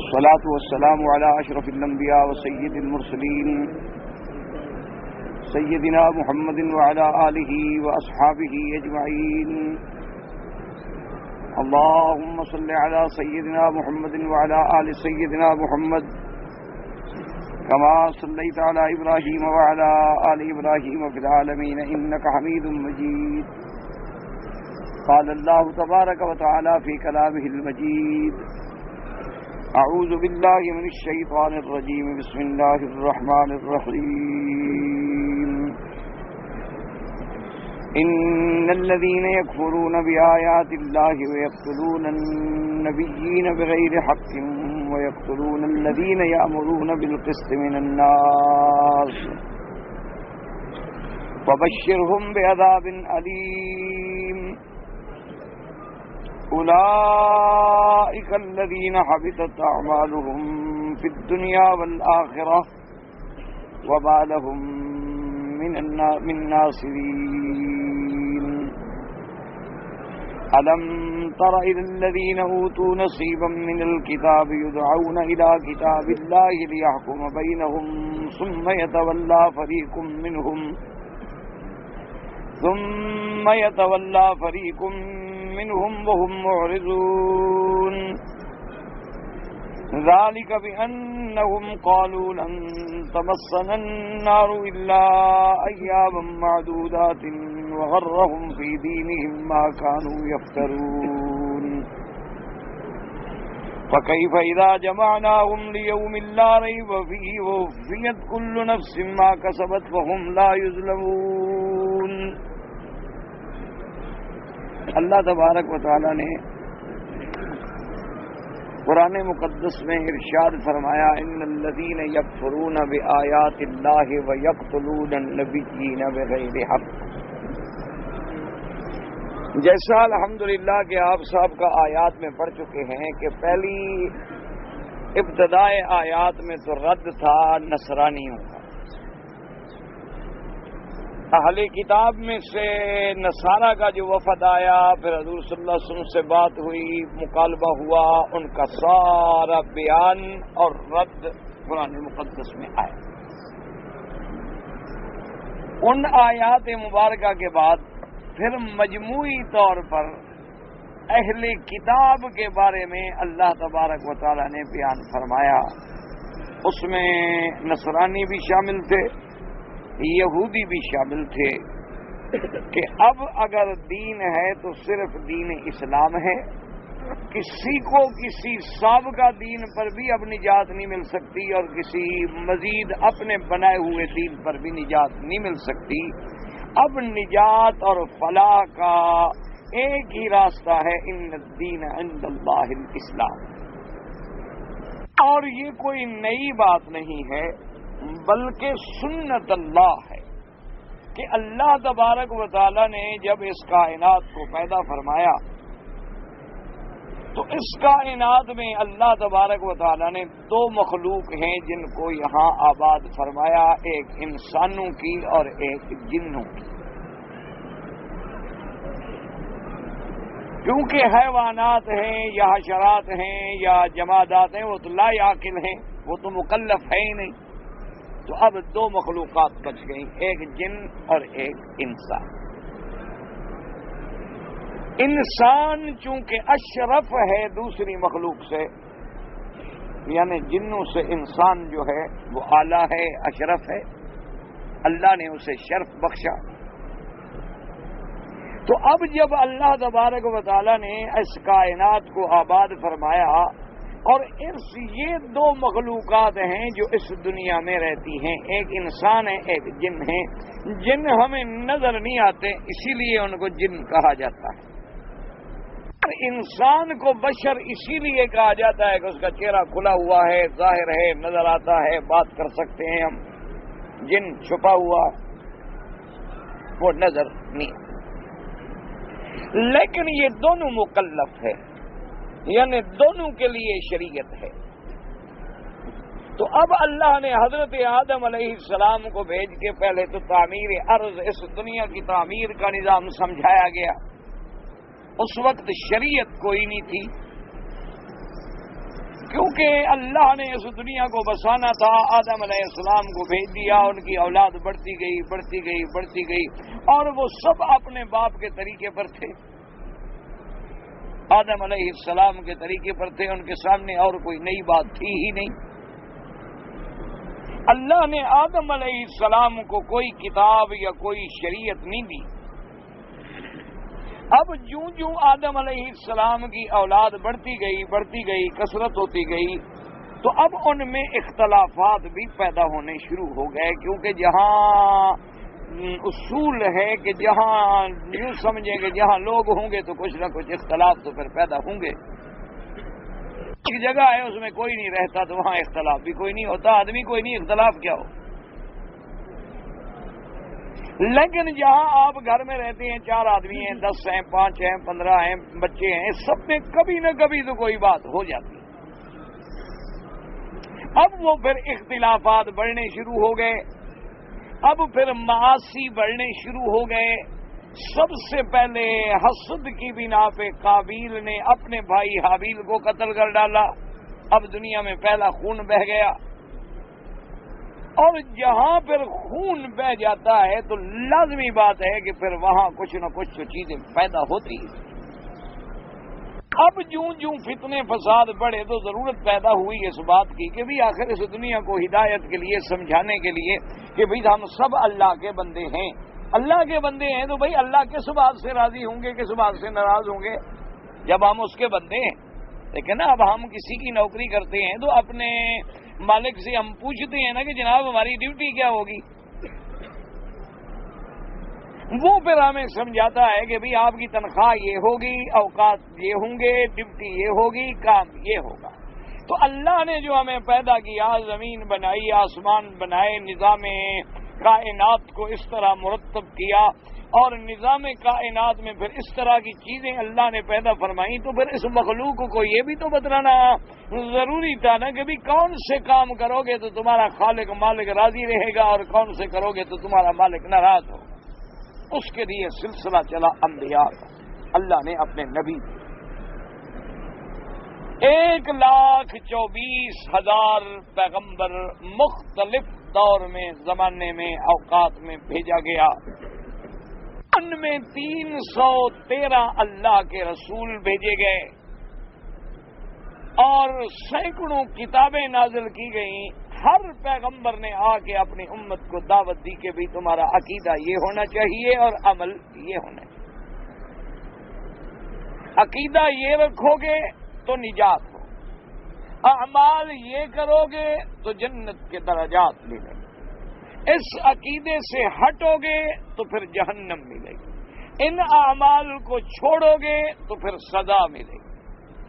والصلاة والسلام على أشرف الأنبياء وسيد المرسلين سيدنا محمد وعلى آله وأصحابه أجمعين. اللهم صل على سيدنا محمد وعلى آل سيدنا محمد كما صليت على إبراهيم وعلى آل إبراهيم في العالمين إنك حميد مجيد. قال الله تبارك وتعالى في كلامه المجيد: أعوذ بالله من الشيطان الرجيم بسم الله الرحمن الرحيم. إن الذين يكفرون بآيات الله ويقتلون النبيين بغير حق ويقتلون الذين يأمرون بالقسط من الناس فبشرهم بعذاب أليم. أولئك الذين حبطت أعمالهم في الدنيا والآخرة وما لهم من ناصرين. ألم تر إلى الذين أوتوا نصيبا من الكتاب يدعون إلى كتاب الله ليحكم بينهم ثم يتولى فريق منهم وهم معرضون. ذلك بأنهم قالوا لن تمسنا النار إلا أياما معدودات وغرهم في دينهم ما كانوا يفترون. فكيف إذا جمعناهم ليوم لا ريب فيه ووفيت كل نفس ما كسبت وهم لا يظلمون. اللہ تبارک و تعالی نے قرآن مقدس میں ارشاد فرمایا: ان الذین یکفرون بآیات اللہ ویقتلون النبیین بغیر حق. جیسا الحمدللہ کہ آپ صاحب کا آیات میں پڑھ چکے ہیں کہ پہلی ابتدائے آیات میں تو رد تھا نصرانیوں کا. اہل کتاب میں سے نصارہ کا جو وفد آیا، پھر حضور صلی اللہ علیہ وسلم سے بات ہوئی، مکالمہ ہوا، ان کا سارا بیان اور رد قرآن مقدس میں آیا. ان آیات مبارکہ کے بعد پھر مجموعی طور پر اہل کتاب کے بارے میں اللہ تبارک و تعالی نے بیان فرمایا. اس میں نصرانی بھی شامل تھے، یہودی بھی شامل تھے کہ اب اگر دین ہے تو صرف دین اسلام ہے. کسی کو کسی سابقہ دین پر بھی اب نجات نہیں مل سکتی اور کسی مزید اپنے بنائے ہوئے دین پر بھی نجات نہیں مل سکتی. اب نجات اور فلاح کا ایک ہی راستہ ہے: ان الدین عند اللہ الاسلام. اور یہ کوئی نئی بات نہیں ہے بلکہ سنت اللہ ہے کہ اللہ تبارک و تعالی نے جب اس کائنات کو پیدا فرمایا تو اس کائنات میں اللہ تبارک و تعالی نے دو مخلوق ہیں جن کو یہاں آباد فرمایا، ایک انسانوں کی اور ایک جنوں کی. کیونکہ حیوانات ہیں یا حشرات ہیں یا جمادات ہیں وہ تو لا عاقل ہیں، وہ تو مکلف ہے ہی نہیں. تو اب دو مخلوقات بچ گئیں، ایک جن اور ایک انسان. انسان چونکہ اشرف ہے دوسری مخلوق سے، یعنی جنوں سے انسان جو ہے وہ اعلیٰ ہے، اشرف ہے، اللہ نے اسے شرف بخشا. تو اب جب اللہ تبارک و تعالی نے اس کائنات کو آباد فرمایا اور یہ دو مخلوقات ہیں جو اس دنیا میں رہتی ہیں، ایک انسان ہے ایک جن ہے. جن ہمیں نظر نہیں آتے اسی لیے ان کو جن کہا جاتا ہے. انسان کو بشر اسی لیے کہا جاتا ہے کہ اس کا چہرہ کھلا ہوا ہے، ظاہر ہے، نظر آتا ہے، بات کر سکتے ہیں ہم. جن چھپا ہوا وہ نظر نہیں آتا. لیکن یہ دونوں مکلف ہے، یعنی دونوں کے لیے شریعت ہے. تو اب اللہ نے حضرت آدم علیہ السلام کو بھیج کے پہلے تو تعمیر ارض، اس دنیا کی تعمیر کا نظام سمجھایا گیا. اس وقت شریعت کوئی نہیں تھی، کیونکہ اللہ نے اس دنیا کو بسانا تھا، آدم علیہ السلام کو بھیج دیا، ان کی اولاد بڑھتی گئی بڑھتی گئی بڑھتی گئی، اور وہ سب اپنے باپ کے طریقے پر تھے، آدم علیہ السلام کے طریقے پر تھے، ان کے سامنے اور کوئی نئی بات تھی ہی نہیں۔ اللہ نے آدم علیہ السلام کو کوئی کتاب یا کوئی شریعت نہیں دی۔ اب جوں جوں آدم علیہ السلام کی اولاد بڑھتی گئی، کثرت ہوتی گئی، تو اب ان میں اختلافات بھی پیدا ہونے شروع ہو گئے، کیونکہ جہاں اصول ہے کہ جہاں یوں سمجھیں کہ جہاں لوگ ہوں گے تو کچھ نہ کچھ اختلاف تو پھر پیدا ہوں گے۔ ایک جگہ ہے اس میں کوئی نہیں رہتا تو وہاں اختلاف بھی کوئی نہیں ہوتا، آدمی کوئی نہیں، اختلاف کیا ہو۔ لیکن جہاں آپ گھر میں رہتے ہیں، 4 آدمی ہیں، 10 ہیں، 5 ہیں، 15 ہیں، بچے ہیں، سب میں کبھی نہ کبھی تو کوئی بات ہو جاتی ہے۔ اب وہ پھر اختلافات بڑھنے شروع ہو گئے، اب پھر معاصی بڑھنے شروع ہو گئے۔ سب سے پہلے حسد کی بنا پہ قابیل نے اپنے بھائی حابیل کو قتل کر ڈالا، اب دنیا میں پہلا خون بہہ گیا، اور جہاں پھر خون بہ جاتا ہے تو لازمی بات ہے کہ پھر وہاں کچھ نہ کچھ تو چیزیں پیدا ہوتی ہیں۔ اب جوں جوں فتنے فساد بڑھے تو ضرورت پیدا ہوئی اس بات کی کہ بھی آخر اس دنیا کو ہدایت کے لیے، سمجھانے کے لیے کہ بھئی ہم سب اللہ کے بندے ہیں، اللہ کے بندے ہیں تو بھئی اللہ کس بات سے راضی ہوں گے، کس بات سے ناراض ہوں گے جب ہم اس کے بندے ہیں۔ لیکن اب ہم کسی کی نوکری کرتے ہیں تو اپنے مالک سے ہم پوچھتے ہیں نا کہ جناب ہماری ڈیوٹی کیا ہوگی، وہ پھر ہمیں سمجھاتا ہے کہ بھئی آپ کی تنخواہ یہ ہوگی، اوقات یہ ہوں گے، ڈیوٹی یہ ہوگی، کام یہ ہوگا۔ تو اللہ نے جو ہمیں پیدا کیا، زمین بنائی، آسمان بنائے، نظام کائنات کو اس طرح مرتب کیا، اور نظام کائنات میں پھر اس طرح کی چیزیں اللہ نے پیدا فرمائی، تو پھر اس مخلوق کو یہ بھی تو بتلانا ضروری تھا نا کہ بھی کون سے کام کرو گے تو تمہارا خالق مالک راضی رہے گا، اور کون سے کرو گے تو تمہارا مالک ناراض ہو۔ اس کے لیے سلسلہ چلا انبیاء کا، اللہ نے اپنے نبی 1,24,000 پیغمبر مختلف دور میں، زمانے میں، اوقات میں بھیجا گیا۔ ان میں 313 اللہ کے رسول بھیجے گئے، اور سینکڑوں کتابیں نازل کی گئیں۔ ہر پیغمبر نے آ کے اپنی امت کو دعوت دی کہ بھی تمہارا عقیدہ یہ ہونا چاہیے اور عمل یہ ہونا چاہیے۔ عقیدہ یہ رکھو گے تو نجات ہو، اعمال یہ کرو گے تو جنت کے درجات ملیں گے، اس عقیدے سے ہٹو گے تو پھر جہنم ملے گی، ان اعمال کو چھوڑو گے تو پھر سزا ملے گی۔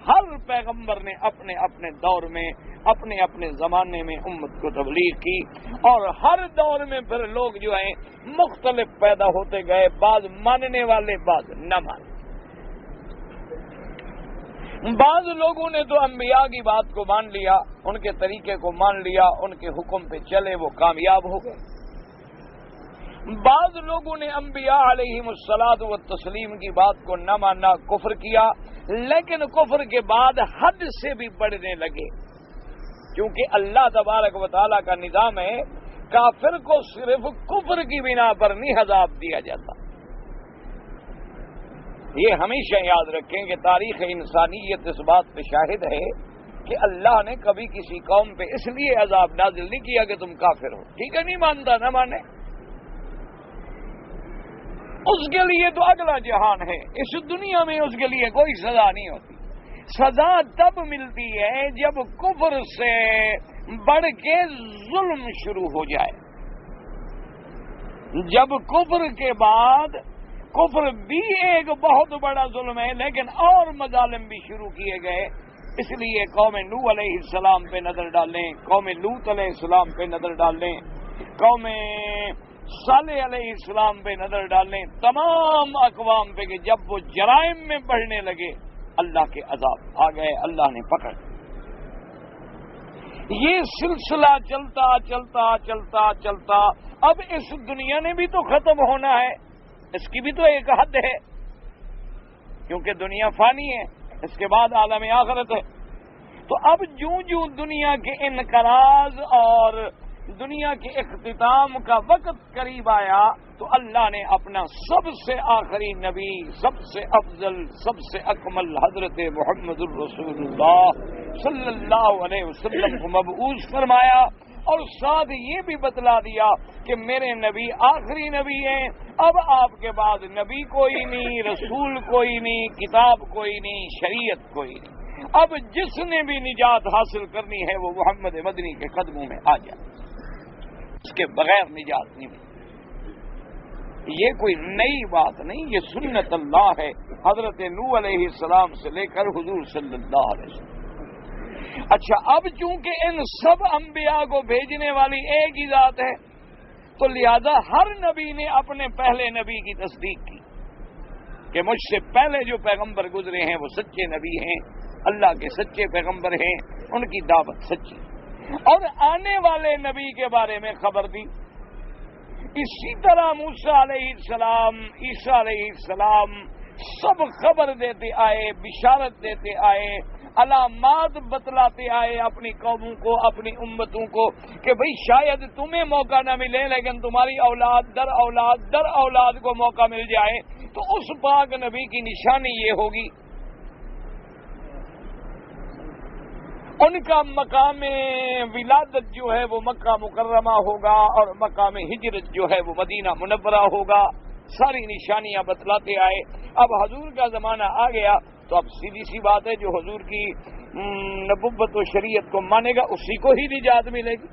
ہر پیغمبر نے اپنے اپنے دور میں، اپنے اپنے زمانے میں امت کو تبلیغ کی، اور ہر دور میں پھر لوگ جو ہیں مختلف پیدا ہوتے گئے، بعض ماننے والے، بعض نہ ماننے۔ بعض لوگوں نے تو انبیاء کی بات کو مان لیا، ان کے طریقے کو مان لیا، ان کے حکم پہ چلے، وہ کامیاب ہو گئے۔ بعض لوگوں نے انبیاء علیہم الصلاۃ والتسلیم کی بات کو نہ ماننا، کفر کیا، لیکن کفر کے بعد حد سے بھی بڑھنے لگے، کیونکہ اللہ تبارک و تعالیٰ کا نظام ہے، کافر کو صرف کفر کی بنا پر نہیں عذاب دیا جاتا۔ یہ ہمیشہ یاد رکھیں کہ تاریخ انسانیت اس بات پہ شاہد ہے کہ اللہ نے کبھی کسی قوم پہ اس لیے عذاب نازل نہیں کیا کہ تم کافر ہو، ٹھیک ہے، نہیں مانتا نہ مانے، اس کے لیے تو اگلا جہان ہے، اس دنیا میں اس کے لیے کوئی سزا نہیں ہوتی۔ سزا تب ملتی ہے جب کفر سے بڑھ کے ظلم شروع ہو جائے، جب کفر کے بعد، کفر بھی ایک بہت بڑا ظلم ہے لیکن اور مظالم بھی شروع کیے گئے، اس لیے قوم نوح علیہ السلام پہ نظر ڈالیں، قوم لوط علیہ السلام پہ نظر ڈالیں، قوم صالح علیہ السلام پہ نظر ڈالیں، تمام اقوام پہ کہ جب وہ جرائم میں بڑھنے لگے اللہ کے عذاب آ گئے، اللہ نے پکڑ۔ یہ سلسلہ چلتا چلتا چلتا چلتا اب اس دنیا نے بھی تو ختم ہونا ہے، اس کی بھی تو ایک حد ہے، کیونکہ دنیا فانی ہے، اس کے بعد عالم آخرت ہے۔ تو اب جوں دنیا کے انقراض اور دنیا کے اختتام کا وقت قریب آیا تو اللہ نے اپنا سب سے آخری نبی، سب سے افضل، سب سے اکمل حضرت محمد الرسول اللہ صلی اللہ علیہ وسلم کو مبعوث فرمایا، اور ساتھ یہ بھی بتلا دیا کہ میرے نبی آخری نبی ہیں، اب آپ کے بعد نبی کوئی نہیں، رسول کوئی نہیں، کتاب کوئی نہیں، شریعت کوئی نہیں، اب جس نے بھی نجات حاصل کرنی ہے وہ محمد مدنی کے قدموں میں آ جائے، اس کے بغیر نجات نہیں ملتی۔ یہ کوئی نئی بات نہیں، یہ سنت اللہ ہے، حضرت نوح علیہ السلام سے لے کر حضور صلی اللہ علیہ وسلم۔ اچھا، اب چونکہ ان سب انبیاء کو بھیجنے والی ایک ہی ذات ہے تو لہذا ہر نبی نے اپنے پہلے نبی کی تصدیق کی کہ مجھ سے پہلے جو پیغمبر گزرے ہیں وہ سچے نبی ہیں، اللہ کے سچے پیغمبر ہیں، ان کی دعوت سچی، اور آنے والے نبی کے بارے میں خبر دی۔ اسی طرح موسیٰ علیہ السلام، عیسیٰ علیہ السلام سب خبر دیتے آئے، بشارت دیتے آئے، علامات بتلاتے آئے اپنی قوموں کو، اپنی امتوں کو کہ بھئی شاید تمہیں موقع نہ ملے لیکن تمہاری اولاد در اولاد در اولاد کو موقع مل جائے، تو اس پاک نبی کی نشانی یہ ہوگی ان کا مقام ولادت جو ہے وہ مکہ مکرمہ ہوگا اور مقام ہجرت جو ہے وہ مدینہ منورہ ہوگا۔ ساری نشانیاں بتلاتے آئے۔ اب حضور کا زمانہ آ گیا تو اب سیدھی سی بات ہے، جو حضور کی نبوت و شریعت کو مانے گا اسی کو ہی نجات ملے گی۔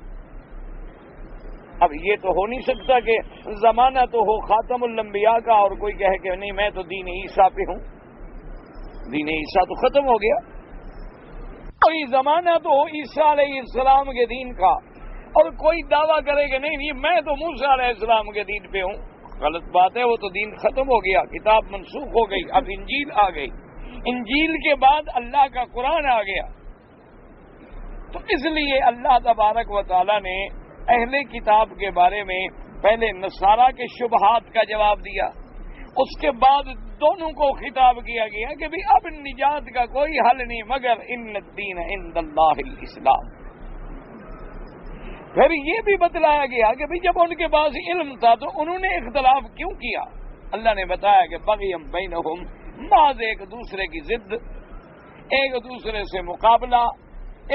اب یہ تو ہو نہیں سکتا کہ زمانہ تو ہو خاتم الانبیاء کا اور کوئی کہے کہ نہیں میں تو دین عیسیٰ پہ ہوں، دین عیسیٰ تو ختم ہو گیا۔ کوئی زمانہ تو ہو عیسیٰ علیہ السلام کے دین کا اور کوئی دعویٰ کرے کہ نہیں میں تو موسیٰ علیہ السلام کے دین پہ ہوں، غلط بات ہے، وہ تو دین ختم ہو گیا، کتاب منسوخ ہو گئی، اب انجیل آ گئی، انجیل کے بعد اللہ کا قرآن آ گیا۔ تو اس لیے اللہ تبارک و تعالی نے اہل کتاب کے بارے میں پہلے نصارہ کے شبہات کا جواب دیا، اس کے بعد دونوں کو خطاب کیا گیا کہ بھی اب نجات کا کوئی حل نہیں مگر ان الدین عند اللہ الاسلام۔ پھر یہ بھی بتلایا گیا کہ بھی جب ان کے پاس علم تھا تو انہوں نے اختلاف کیوں کیا؟ اللہ نے بتایا کہ بغیم بینہم، بعض ایک دوسرے کی ضد، ایک دوسرے سے مقابلہ،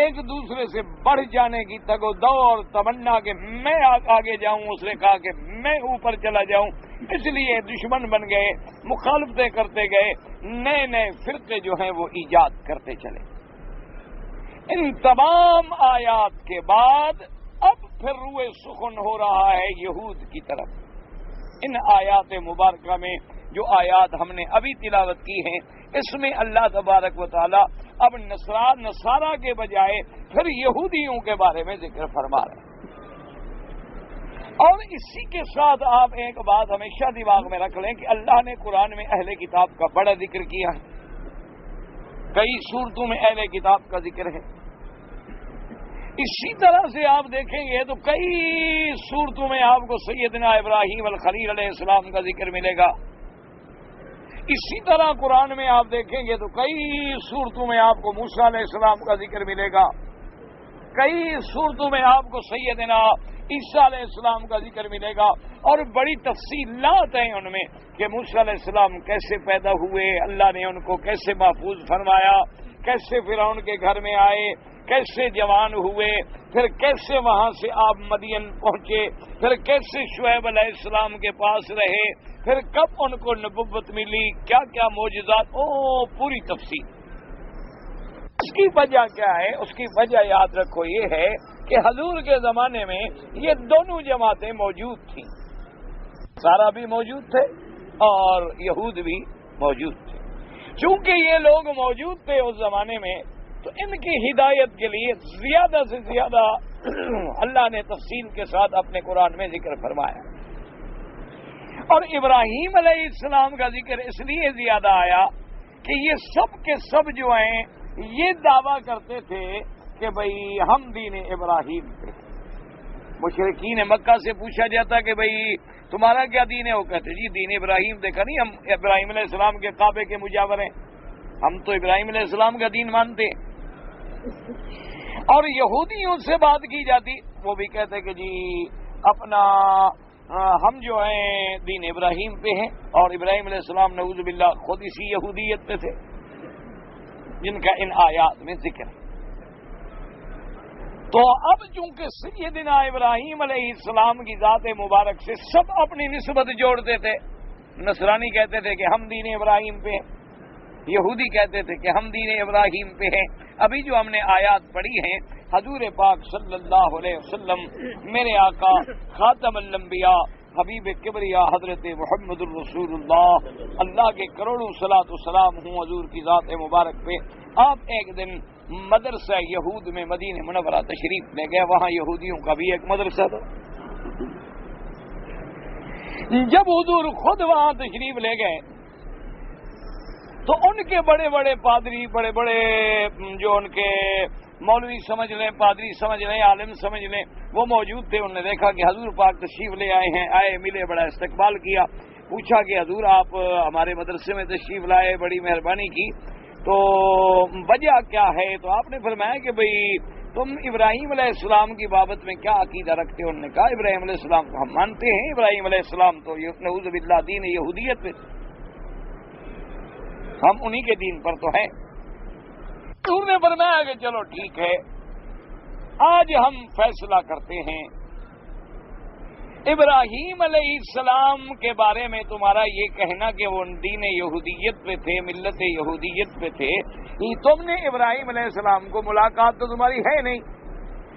ایک دوسرے سے بڑھ جانے کی تگ و دو اور تمنا کہ میں آگے جاؤں، اس نے کہا کہ میں اوپر چلا جاؤں، اس لیے دشمن بن گئے، مخالفتیں کرتے گئے، نئے نئے فرقے جو ہیں وہ ایجاد کرتے چلے۔ ان تمام آیات کے بعد اب پھر روئے سخن ہو رہا ہے یہود کی طرف۔ ان آیات مبارکہ میں جو آیات ہم نے ابھی تلاوت کی ہیں اس میں اللہ تبارک و تعالی اب نصارہ کے بجائے پھر یہودیوں کے بارے میں ذکر فرما رہے ہیں۔ اور اسی کے ساتھ آپ ایک بات ہمیشہ دماغ میں رکھ لیں کہ اللہ نے قرآن میں اہل کتاب کا بڑا ذکر کیا ہے، کئی سورتوں میں اہل کتاب کا ذکر ہے۔ اسی طرح سے آپ دیکھیں گے تو کئی سورتوں میں آپ کو سیدنا ابراہیم الخلیل علیہ السلام کا ذکر ملے گا۔ اسی طرح قرآن میں آپ دیکھیں گے تو کئی سورتوں میں آپ کو موسیٰ علیہ السلام کا ذکر ملے گا، کئی سورتوں میں آپ کو سیدنا عیسیٰ علیہ السلام کا ذکر ملے گا، اور بڑی تفصیلات ہیں ان میں کہ موسیٰ علیہ السلام کیسے پیدا ہوئے، اللہ نے ان کو کیسے محفوظ فرمایا، کیسے فرعون کے گھر میں آئے، کیسے جوان ہوئے، پھر کیسے وہاں سے آپ مدین پہنچے، پھر کیسے شعیب علیہ السلام کے پاس رہے، پھر کب ان کو نبوت ملی، کیا کیا معجزات، پوری تفصیل۔ اس کی وجہ کیا ہے؟ اس کی وجہ یاد رکھو یہ ہے کہ حضور کے زمانے میں یہ دونوں جماعتیں موجود تھیں، سارا بھی موجود تھے اور یہود بھی موجود تھے۔ چونکہ یہ لوگ موجود تھے اس زمانے میں تو ان کی ہدایت کے لیے زیادہ سے زیادہ اللہ نے تفصیل کے ساتھ اپنے قرآن میں ذکر فرمایا، اور ابراہیم علیہ السلام کا ذکر اس لیے زیادہ آیا کہ یہ سب کے سب جو ہیں یہ دعویٰ کرتے تھے کہ بھئی ہم دین ابراہیم پہ۔ مشرکین مکہ سے پوچھا جاتا کہ بھئی تمہارا کیا دین ہے، وہ کہتے جی دین ابراہیم۔ دیکھا نہیں، ہم ابراہیم علیہ السلام کے کعبے کے مجاور ہیں، ہم تو ابراہیم علیہ السلام کا دین مانتے ہیں۔ اور یہودیوں سے بات کی جاتی، وہ بھی کہتے کہ جی اپنا ہم جو ہیں دین ابراہیم پہ ہیں، اور ابراہیم علیہ السلام نعوذ باللہ خود اسی یہودیت پہ تھے جن کا ان آیات میں ذکر ہے۔ تو اب چونکہ سیدنا ابراہیم علیہ السلام کی ذات مبارک سے سب اپنی نسبت جوڑتے تھے، نصرانی کہتے تھے کہ ہم دین ابراہیم پہ ہیں، یہودی کہتے تھے کہ ہم دین ابراہیم پہ ہیں۔ ابھی جو ہم نے آیات پڑھی ہیں، حضور پاک صلی اللہ علیہ وسلم میرے آقا خاتم الانبیاء حبیب کبریا حضرت محمد الرسول اللہ کے کروڑوں صلاۃ و سلام ہوں حضور کی ذات مبارک پہ، آپ ایک دن مدرسہ یہود میں مدینہ منورہ تشریف لے گئے، وہاں یہودیوں کا بھی ایک مدرسہ تھا۔ جب حضور خود وہاں تشریف لے گئے تو ان کے بڑے بڑے پادری، بڑے بڑے جو ان کے مولوی سمجھ لیں، پادری سمجھ لیں، عالم سمجھ لیں، وہ موجود تھے۔ انہوں نے دیکھا کہ حضور پاک تشریف لے آئے ہیں، آئے ملے، بڑا استقبال کیا، پوچھا کہ حضور آپ ہمارے مدرسے میں تشریف لائے، بڑی مہربانی کی، تو وجہ کیا ہے؟ تو آپ نے فرمایا کہ بھئی تم ابراہیم علیہ السلام کی بابت میں کیا عقیدہ رکھتے ہو؟ انہوں نے کہا ابراہیم علیہ السلام کو ہم مانتے ہیں، ابراہیم علیہ السلام تو نعوذ باللہ دین یہودیت پہ، ہم انہی کے دین پر تو ہیں۔ حضور نے فرمایا کہ چلو ٹھیک ہے، آج ہم فیصلہ کرتے ہیں، ابراہیم علیہ السلام کے بارے میں تمہارا یہ کہنا کہ وہ دین یہودیت پہ تھے، ملت یہودیت پہ تھے، تم نے ابراہیم علیہ السلام کو ملاقات تو تمہاری ہے نہیں،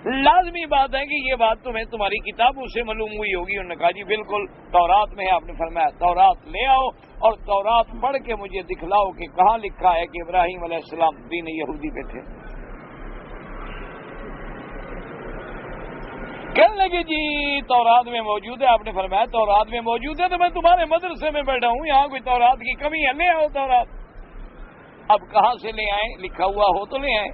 لازمی بات ہے کہ یہ بات تمہیں تمہاری کتابوں سے معلوم ہوئی ہوگی۔ انہوں نے کہا جی بالکل، تورات میں ہے۔ آپ نے فرمایا تورات لے آؤ اور تورات پڑھ کے مجھے دکھلاؤ کہ کہاں لکھا ہے کہ ابراہیم علیہ السلام دین یہودی پہ تھے۔ کہنے لگے جی تورات میں موجود ہے۔ آپ نے فرمایا تورات میں موجود ہے تو میں تمہارے مدرسے میں بیٹھا ہوں، یہاں کوئی تورات کی کمی ہے، لے آؤ تورات۔ اب کہاں سے لے آئیں؟ لکھا ہوا ہو تو لے آئیں۔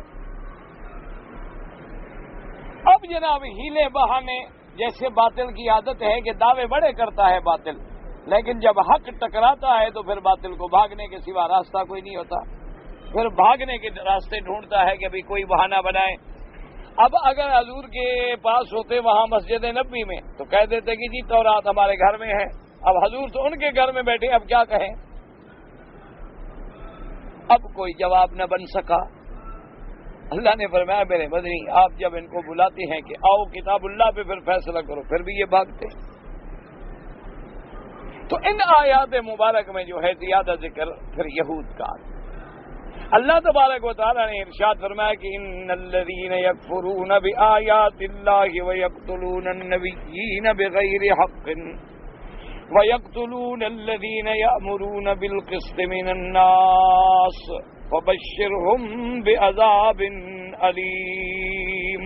اب جناب ہیلے بہانے، جیسے باطل کی عادت ہے کہ دعوے بڑے کرتا ہے باطل، لیکن جب حق ٹکراتا ہے تو پھر باطل کو بھاگنے کے سوا راستہ کوئی نہیں ہوتا، پھر بھاگنے کے راستے ڈھونڈتا ہے کہ بھی کوئی بہانہ بنائے۔ اب اگر حضور کے پاس ہوتے وہاں مسجد نبوی میں تو کہہ دیتے کہ جی تورات ہمارے گھر میں ہے۔ اب حضور تو ان کے گھر میں بیٹھے، اب کیا کہیں؟ اب کوئی جواب نہ بن سکا۔ اللہ نے فرمایا میرے مدنی آپ جب ان کو بلاتے ہیں کہ آؤ کتاب اللہ پہ پھر فیصلہ کرو، پھر بھی یہ بھاگتے۔ تو ان آیات مبارک میں جو ہے زیادہ ذکر پھر یہود کا۔ اللہ تبارک و تعالیٰ نے ارشاد فرمایا کہ ان الذین یکفرون بآیات اللہ ویقتلون النبیین بغیر حق ویقتلون الذین یأمرون بالقسط من الناس فبشرہم بعذاب علیم۔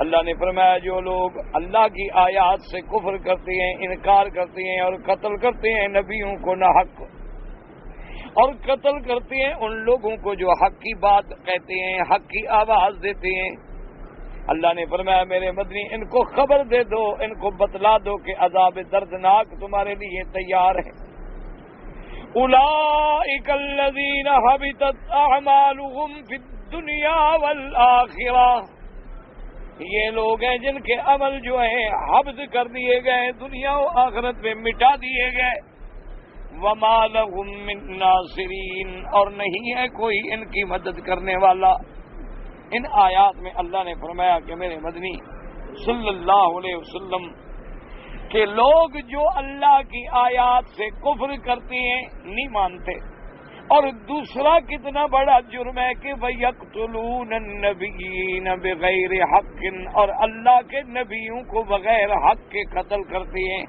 اللہ نے فرمایا جو لوگ اللہ کی آیات سے کفر کرتے ہیں، انکار کرتے ہیں اور قتل کرتے ہیں نبیوں کو نہ حق، اور قتل کرتے ہیں ان لوگوں کو جو حق کی بات کہتے ہیں، حق کی آواز دیتے ہیں، اللہ نے فرمایا میرے مدنی ان کو خبر دے دو، ان کو بتلا دو کہ عذاب دردناک تمہارے لیے تیار ہے۔ اولئک الذین حبطت اعمالهم فی الدنیا والآخرہ، یہ لوگ ہیں جن کے عمل جو ہیں حبط کر دیے گئے، دنیا و آخرت میں مٹا دیے گئے۔ وما لهم من ناصرین، اور نہیں ہے کوئی ان کی مدد کرنے والا۔ ان آیات میں اللہ نے فرمایا کہ میرے مدنی صلی اللہ علیہ وسلم کہ لوگ جو اللہ کی آیات سے کفر کرتے ہیں، نہیں مانتے، اور دوسرا کتنا بڑا جرم ہے کہ وَيَقْتُلُونَ النَّبِيِّينَ بِغَيْرِ حَقٍّ، اور اللہ کے نبیوں کو بغیر حق کے قتل کرتے ہیں۔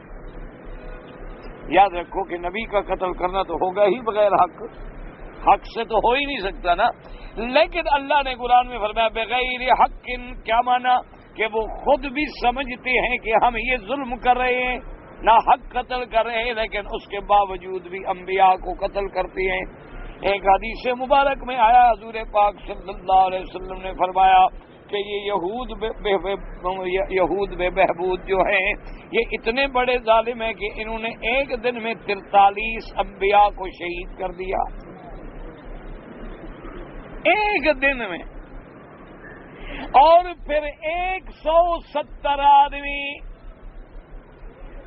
یاد رکھو کہ نبی کا قتل کرنا تو ہوگا ہی بغیر حق، حق سے تو ہو ہی نہیں سکتا نا، لیکن اللہ نے قرآن میں فرمایا بغیر حق، کیا مانا کہ وہ خود بھی سمجھتے ہیں کہ ہم یہ ظلم کر رہے ہیں، نہ حق قتل کر رہے ہیں، لیکن اس کے باوجود بھی انبیاء کو قتل کرتے ہیں۔ ایک حدیث مبارک میں آیا حضور پاک صلی اللہ علیہ وسلم نے فرمایا کہ یہ یہود بے بہبود جو ہیں یہ اتنے بڑے ظالم ہیں کہ انہوں نے ایک دن میں 43 انبیاء کو شہید کر دیا، ایک دن میں اور پھر 170 آدمی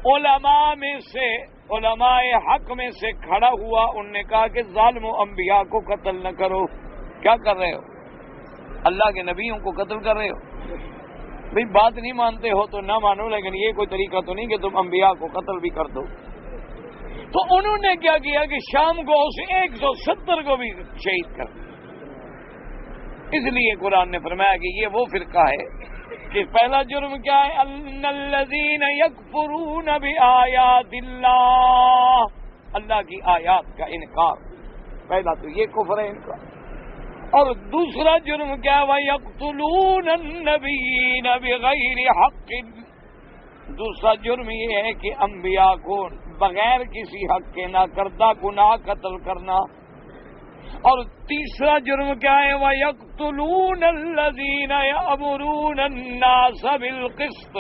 علماء میں سے، علماء حق میں سے کھڑا ہوا، انہوں نے کہا کہ ظالم و انبیاء کو قتل نہ کرو۔ کیا کر رہے ہو؟ اللہ کے نبیوں کو قتل کر رہے ہو؟ بھئی بات نہیں مانتے ہو تو نہ مانو، لیکن یہ کوئی طریقہ تو نہیں کہ تم انبیاء کو قتل بھی کر دو۔ تو انہوں نے کیا کیا کہ شام کو اس 170 کو بھی شہید کر دیا۔ اس لیے قرآن نے فرمایا کہ یہ وہ فرقہ ہے کہ پہلا جرم کیا ہے؟ ان الذین یکفرون بآیات اللہ، اللہ کی آیات کا انکار، پہلا تو یہ کفر ہے ان کا۔ اور دوسرا جرم کیا ہے؟ وَيَقْتُلُونَ النَّبِيِّينَ بِغَيْرِ حَقٍّ، دوسرا جرم یہ ہے کہ انبیاء کو بغیر کسی حق کے نہ کردہ گناہ قتل کرنا۔ اور تیسرا جرم کیا ہے؟ وَيَقْتُلُونَ الَّذِينَ يَأْمُرُونَ النَّاسَ بِالْقِسْطِ،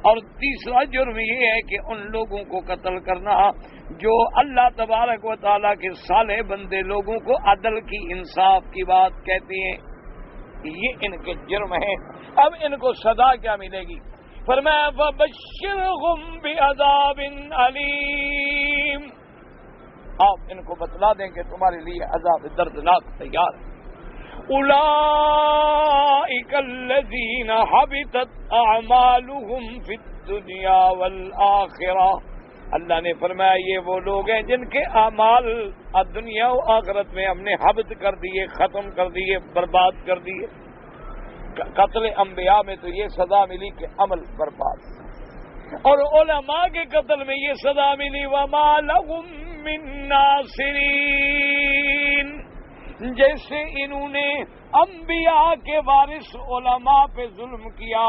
اور تیسرا جرم یہ ہے کہ ان لوگوں کو قتل کرنا جو اللہ تبارک و تعالیٰ کے صالح بندے لوگوں کو عدل کی، انصاف کی بات کہتے ہیں۔ یہ ان کے جرم ہے۔ اب ان کو سزا کیا ملے گی؟ فرمایا فَبَشِّرْهُمْ بِعَذَابٍ أَلِيمٍ، آپ ان کو بتلا دیں کہ تمہارے لیے عذاب دردناک تیار ہے۔ اولئک الذین حبطت اعمالهم فی الدنیا والآخرہ، اللہ نے فرمایا یہ وہ لوگ ہیں جن کے اعمال دنیا و آخرت میں ہم نے حبط کر دیے، ختم کر دیے، برباد کر دیے۔ قتل انبیاء میں تو یہ سزا ملی کہ عمل برباد، اور علماء کے قتل میں یہ سزا ملی وما لهم من ناصرین، جیسے انہوں نے انبیاء کے وارث علماء پہ ظلم کیا،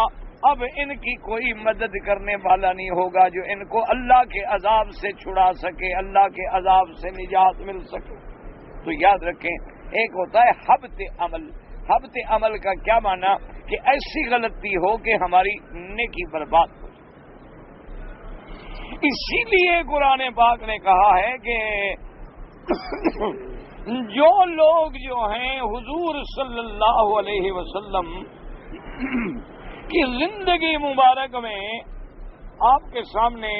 اب ان کی کوئی مدد کرنے والا نہیں ہوگا جو ان کو اللہ کے عذاب سے چھڑا سکے، اللہ کے عذاب سے نجات مل سکے۔ تو یاد رکھیں، ایک ہوتا ہے حبط عمل۔ حبط عمل کا کیا معنی؟ کہ ایسی غلطی ہو کہ ہماری نیکی برباد ہو۔ اسی لیے قرآن پاک نے کہا ہے کہ جو لوگ جو ہیں حضور صلی اللہ علیہ وسلم کی زندگی مبارک میں آپ کے سامنے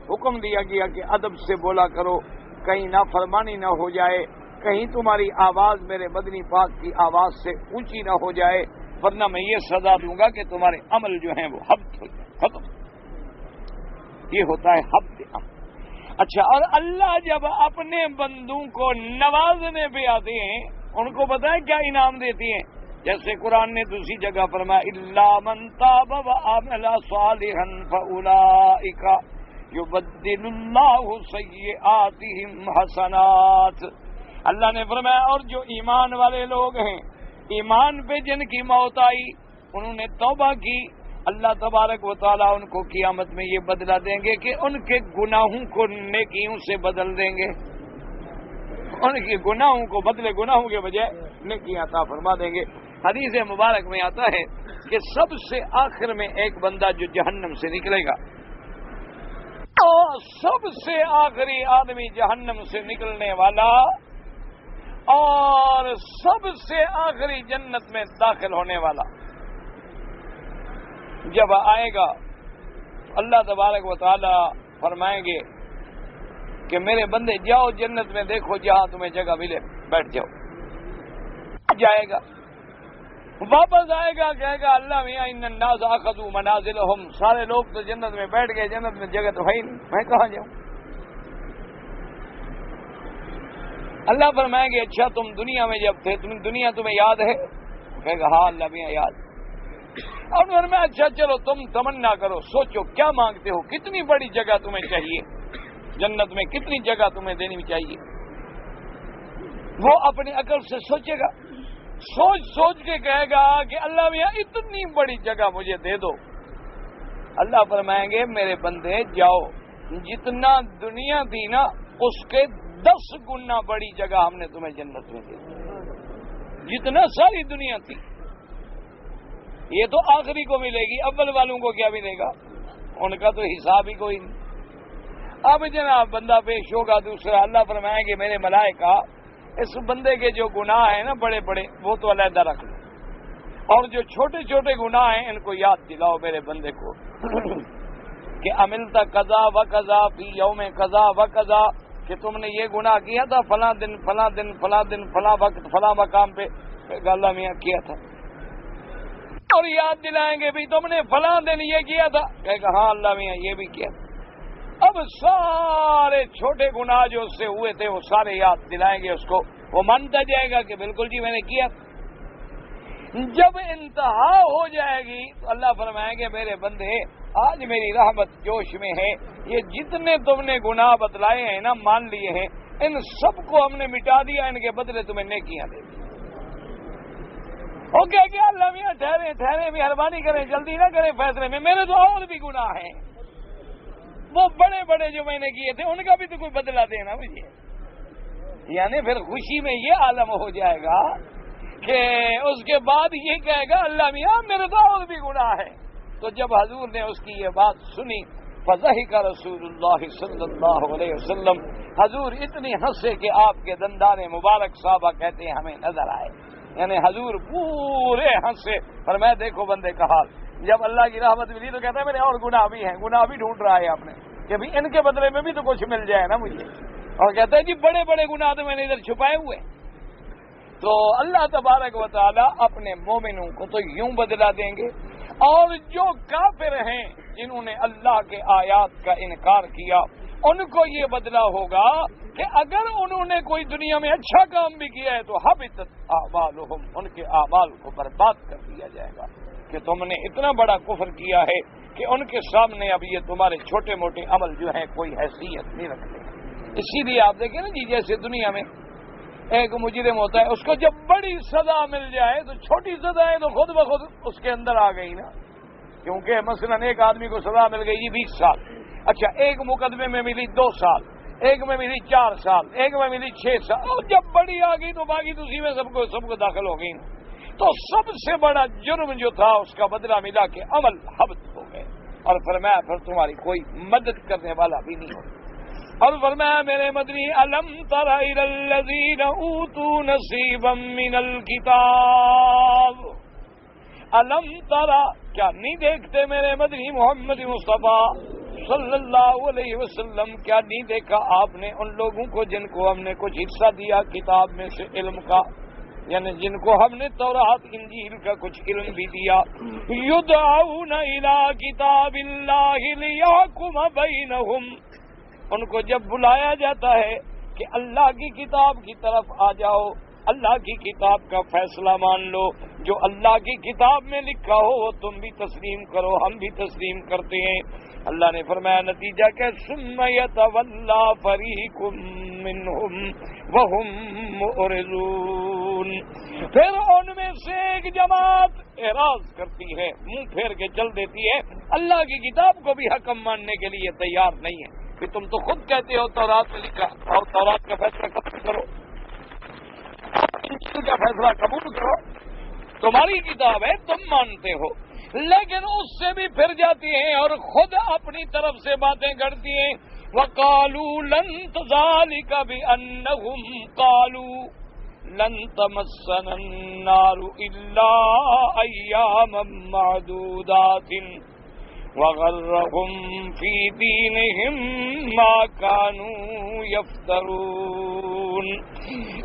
حکم دیا گیا کہ ادب سے بولا کرو، کہیں نافرمانی نہ ہو جائے، کہیں تمہاری آواز میرے مدنی پاک کی آواز سے اونچی نہ ہو جائے، ورنہ میں یہ سزا دوں گا کہ تمہارے عمل جو ہیں وہ حبط ہو جائے، ختم۔ یہ ہوتا ہے حبط عمل۔ اچھا، اور اللہ جب اپنے بندوں کو نوازنے پہ آتے ہیں، ان کو بتائیں کیا انعام دیتی ہیں؟ جیسے قرآن نے دوسری جگہ فرمایا الا من تاب وعمل صالحا فاولئک یبدل اللہ سیئاتہم حسنات۔ اللہ نے فرمایا اور جو ایمان والے لوگ ہیں، ایمان پہ جن کی موت آئی، انہوں نے توبہ کی، اللہ تبارک و تعالیٰ ان کو قیامت میں یہ بدلہ دیں گے کہ ان کے گناہوں کو نیکیوں سے بدل دیں گے، ان کے گناہوں کو بدلے گناہوں کے بجائے نیکیاں عطا فرما دیں گے۔ حدیث مبارک میں آتا ہے کہ سب سے آخر میں ایک بندہ جو جہنم سے نکلے گا، اور سب سے آخری آدمی جہنم سے نکلنے والا اور سب سے آخری جنت میں داخل ہونے والا جب آئے گا، اللہ تبارک و تعالی فرمائیں گے کہ میرے بندے جاؤ جنت میں، دیکھو جہاں تمہیں جگہ ملے بیٹھ جاؤ۔ جائے گا، واپس آئے گا، کہے گا اللہ میاں ان الناس اخذوا منازلهم، سارے لوگ تو جنت میں بیٹھ گئے، جنت میں جگہ تو ہے ہی نہیں، میں کہاں جاؤں؟ اللہ فرمائیں گے اچھا تم دنیا میں جب تھے، دنیا تمہیں یاد ہے؟ کہے گا ہاں اللہ میاں یاد۔ اور فرمایا اچھا چلو تم تمنا کرو، سوچو کیا مانگتے ہو، کتنی بڑی جگہ تمہیں چاہیے جنت میں، کتنی جگہ تمہیں دینی چاہیے؟ وہ اپنی عقل سے سوچے گا، سوچ سوچ کے کہے گا کہ اللہ میاں اتنی بڑی جگہ مجھے دے دو۔ اللہ فرمائیں گے میرے بندے جاؤ، جتنا دنیا تھی نا اس کے 10 گنا بڑی جگہ ہم نے تمہیں جنت میں دی، جتنا ساری دنیا تھی۔ یہ تو آخری کو ملے گی، اول والوں کو کیا ملے گا؟ ان کا تو حساب ہی کوئی نہیں۔ اب جناب بندہ پیش ہوگا دوسرا، اللہ فرمائیں گے میرے ملائکہ اس بندے کے جو گناہ ہیں نا بڑے بڑے وہ تو علیحدہ رکھ لو، اور جو چھوٹے چھوٹے گناہ ہیں ان کو یاد دلاؤ میرے بندے کو کہ عملت قضا و قضا فی یوم قضا و قضا، کہ تم نے یہ گناہ کیا تھا فلاں دن فلاں دن فلاں دن فلاں وقت فلاں مقام پہ، اللہ میاں کیا تھا، اور یاد دلائیں گے بھی تم نے فلاں دن یہ کیا تھا، کہے گا ہاں اللہ میاں یہ بھی کیا تھا۔ اب سارے چھوٹے گناہ جو اس سے ہوئے تھے وہ سارے یاد دلائیں گے اس کو، وہ مانتا جائے گا کہ بالکل جی میں نے کیا تھا۔ جب انتہا ہو جائے گی تو اللہ فرمائیں گے میرے بندے آج میری رحمت جوش میں ہے، یہ جتنے تم نے گناہ بتلائے ہیں نا، مان لیے ہیں، ان سب کو ہم نے مٹا دیا، ان کے بدلے تمہیں نیکیاں دے دی۔ وہ کہہ گیا اللہ میاں ٹھہرے ٹھہرے، مہربانی کریں، جلدی نہ کریں فیصلے میں، میرے تو اور بھی گناہ ہیں، وہ بڑے بڑے جو میں نے کیے تھے ان کا بھی تو کوئی بدلہ دینا مجھے۔ یعنی پھر خوشی میں یہ عالم ہو جائے گا کہ اس کے بعد یہ کہے گا اللہ میاں میرے تو اور بھی گناہ ہے۔ تو جب حضور نے اس کی یہ بات سنی، فضحک رسول اللہ صلی اللہ علیہ وسلم، حضور اتنی ہنسے کہ آپ کے دندان مبارک صحابہ کہتے ہیں ہمیں نظر آئے، یعنی حضور پورے ہنسے، پر میں دیکھو بندے کا حال، جب اللہ کی رحمت ملی تو کہتا ہے میرے اور گناہ بھی ہیں، گناہ بھی ڈھونڈ رہا ہے آپ نے کہ بھی ان کے بدلے میں بھی تو کچھ مل جائے نا مجھے، اور کہتا ہے جی بڑے بڑے گناہ تو میں نے ادھر چھپائے ہوئے۔ تو اللہ تبارک و تعالی اپنے مومنوں کو تو یوں بدلا دیں گے، اور جو کافر ہیں جنہوں نے اللہ کے آیات کا انکار کیا ان کو یہ بدلہ ہوگا کہ اگر انہوں نے کوئی دنیا میں اچھا کام بھی کیا ہے تو حبطت اعمالہم، ان کے اعمال کو برباد کر دیا جائے گا کہ تم نے اتنا بڑا کفر کیا ہے کہ ان کے سامنے اب یہ تمہارے چھوٹے موٹے عمل جو ہیں کوئی حیثیت نہیں رکھتے۔ اسی لیے آپ دیکھیں نا جی، جیسے دنیا میں ایک مجرم ہوتا ہے، اس کو جب بڑی سزا مل جائے تو چھوٹی سزا ہے تو خود بخود اس کے اندر آ گئی نا، کیونکہ مثلا ایک آدمی کو سزا مل گئی 20 سال، اچھا ایک مقدمے میں ملی 2 سال، ایک میں ملی 4 سال، ایک میں ملی 6 سال، اور جب بڑی آ گئی تو باقی تو اسی میں سب کو داخل ہو گئی نا۔ تو سب سے بڑا جرم جو تھا اس کا بدلہ ملا کہ عمل حبط ہو گئے، اور فرمایا پھر تمہاری کوئی مدد کرنے والا بھی نہیں ہوگا۔ اور فرمایا میرے مدنی الم تر الی الذین اوتوا نصیبا من الکتاب، الم ترى، کیا نہیں دیکھتے میرے مدنی محمد مصطفیٰ صلی اللہ علیہ وسلم، کیا نہیں دیکھا آپ نے ان لوگوں کو جن کو ہم نے کچھ حصہ دیا کتاب میں سے علم کا، یعنی جن کو ہم نے تورات انجیل کا کچھ علم بھی دیا، یدعون الی کتاب اللہ لیحکم بینہم، ان کو جب بلایا جاتا ہے کہ اللہ کی کتاب کی طرف آ جاؤ، اللہ کی کتاب کا فیصلہ مان لو، جو اللہ کی کتاب میں لکھا ہو وہ تم بھی تسلیم کرو، ہم بھی تسلیم کرتے ہیں۔ اللہ نے فرمایا نتیجہ کہ ثم یتولی فریق منہم وہم معرضون، پھر ان میں سے ایک جماعت اعراض کرتی ہے، منہ پھیر کے چل دیتی ہے، اللہ کی کتاب کو بھی حکم ماننے کے لیے تیار نہیں ہے کہ تم تو خود کہتے ہو تورات میں لکھا، اور تورات کا فیصلہ قبول کرو، انجیل کا فیصلہ قبول کرو، تمہاری کتاب ہے تم مانتے ہو، لیکن اس سے بھی پھر جاتی ہیں اور خود اپنی طرف سے باتیں کرتی ہیں۔ وَقَالُوا لَن ذَلِكَ بِأَنَّهُمْ قَالُوا لَن تَمَسَّنَا النَّارُ إِلَّا أَيَّامًا مَّعْدُودَاتٍ وَغَرَّهُمْ فِي دِينِهِمْ مَا كَانُوا يَفْتَرُونَ،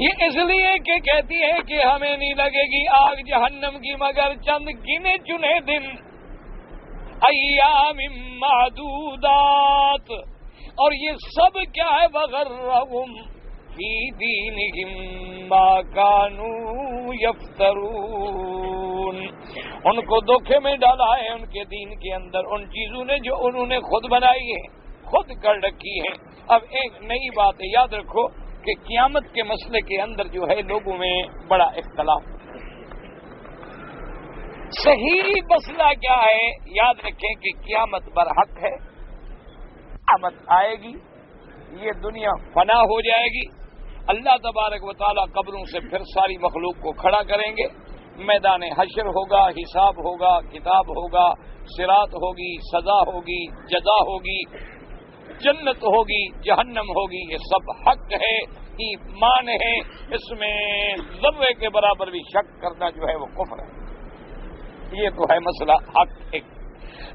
یہ اس لیے کہ کہتی ہے کہ ہمیں نہیں لگے گی آگ جہنم کی مگر چند گنے چنے دن، ایام معدودات، اور یہ سب کیا ہے وَغَرَّهُمْ فِي دِينِهِمْ مَا كَانُوا يَفْتَرُونَ، ان کو دھوکے میں ڈالا ہے ان کے دین کے اندر ان چیزوں نے جو انہوں نے خود بنائی ہے، خود کر رکھی ہے۔ اب ایک نئی بات ہے، یاد رکھو کہ قیامت کے مسئلے کے اندر جو ہے لوگوں میں بڑا اختلاف، صحیح مسئلہ کیا ہے؟ یاد رکھیں کہ قیامت برحق ہے، قیامت آئے گی، یہ دنیا فنا ہو جائے گی، اللہ تبارک و تعالیٰ قبروں سے پھر ساری مخلوق کو کھڑا کریں گے، میدان حشر ہوگا، حساب ہوگا، کتاب ہوگا، صراط ہوگی، سزا ہوگی، جزا ہوگی، جنت ہوگی، جہنم ہوگی، یہ سب حق ہے، ایمان ہے، اس میں ذرے کے برابر بھی شک کرنا جو ہے وہ کفر ہے۔ یہ تو ہے مسئلہ حق ایک.